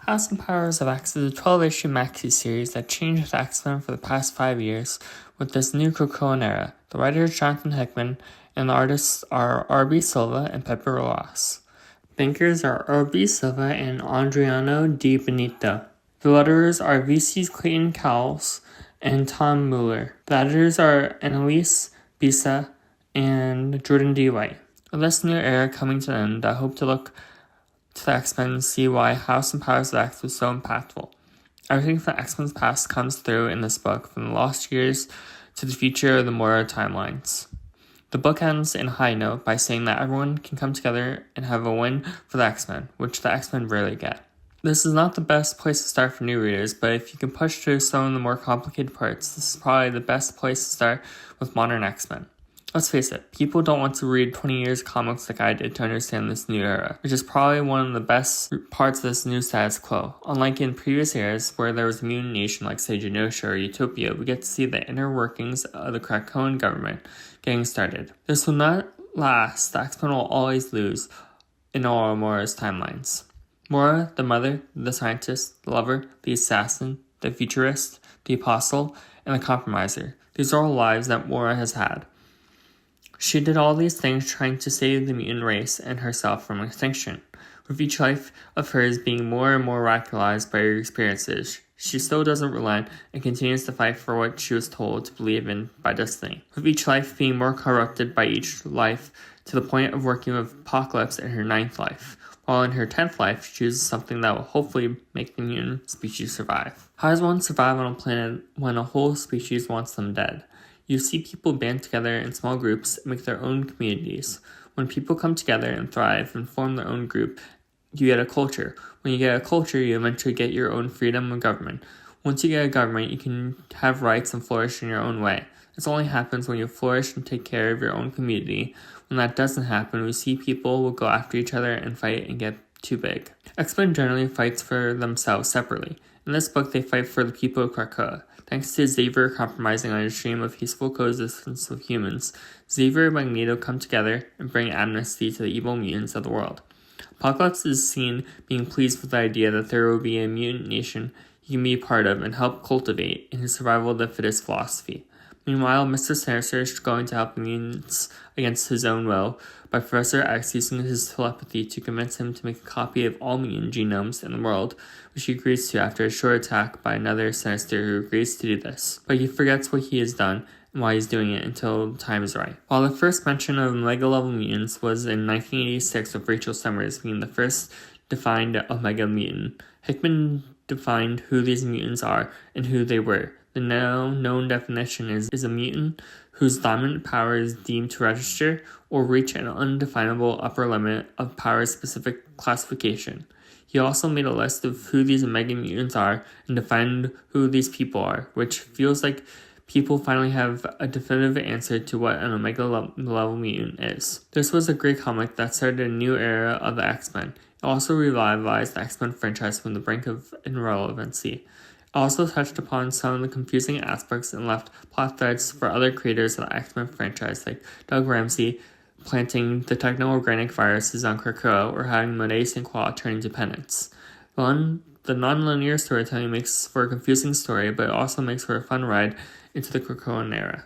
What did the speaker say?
House and Powers of X is a 12-issue maxi-series that changed the X-Men for the past 5 years with this new Krakoan era. The writer is Jonathan Hickman, and the artists are R.B. Silva and Pepe Rojas. Bankers are R.B. Silva and Adriano Di Benito. The letterers are VC's Clayton Cowles and Tom Mueller. The editors are Annalise Bisa and Jordan D. White. With this new era coming to an end, I hope to look to the X-Men and see why House and Powers of X was so impactful. Everything from X-Men's past comes through in this book, from the lost years to the future of the Moira timelines. The book ends in a high note by saying that everyone can come together and have a win for the X-Men, which the X-Men rarely get. This is not the best place to start for new readers, but if you can push through some of the more complicated parts, this is probably the best place to start with modern X-Men. Let's face it, people don't want to read 20 years of comics like I did to understand this new era, which is probably one of the best parts of this new status quo. Unlike in previous eras, where there was a mutant nation like, say, Genosha or Utopia, we get to see the inner workings of the Krakoan government getting started. This will not last. The X-Men will always lose in all of Moira's timelines. Moira, the mother, the scientist, the lover, the assassin, the futurist, the apostle, and the compromiser. These are all lives that Moira has had. She did all these things trying to save the mutant race and herself from extinction. With each life of hers being more and more radicalized by her experiences, she still doesn't relent and continues to fight for what she was told to believe in by destiny. With each life being more corrupted by each life to the point of working with Apocalypse in her 9th life, while in her 10th life she chooses something that will hopefully make the mutant species survive. How does one survive on a planet when a whole species wants them dead? You see people band together in small groups and make their own communities. When people come together and thrive and form their own group, you get a culture. When you get a culture, you eventually get your own freedom of government. Once you get a government, you can have rights and flourish in your own way. This only happens when you flourish and take care of your own community. When that doesn't happen, we see people will go after each other and fight and get too big. X-Men generally fights for themselves separately. In this book, they fight for the people of Krakoa. Thanks to Xavier compromising on his dream of peaceful coexistence with humans, Xavier and Magneto come together and bring amnesty to the evil mutants of the world. Apocalypse is seen being pleased with the idea that there will be a mutant nation he can be a part of and help cultivate in his survival of the fittest philosophy. Meanwhile, Mr. Sinister is going to help the mutants against his own will by Professor X using his telepathy to convince him to make a copy of all mutant genomes in the world, which he agrees to after a short attack by another Sinister who agrees to do this. But he forgets what he has done and why he's doing it until the time is right. While the first mention of Omega-level mutants was in 1986 with Rachel Summers being the first defined Omega mutant, Hickman defined who these mutants are and who they were. The now known definition is a mutant whose dominant power is deemed to register or reach an undefinable upper limit of power-specific classification. He also made a list of who these Omega mutants are and defined who these people are, which feels like people finally have a definitive answer to what an Omega-level mutant is. This was a great comic that started a new era of the X-Men. It also revitalized the X-Men franchise from the brink of irrelevancy. Also touched upon some of the confusing aspects and left plot threads for other creators of the X-Men franchise like Doug Ramsey planting the techno-organic viruses on Krakoa or having Monet St. Croix turn into penance. The non-linear storytelling makes for a confusing story, but it also makes for a fun ride into the Krakoan era.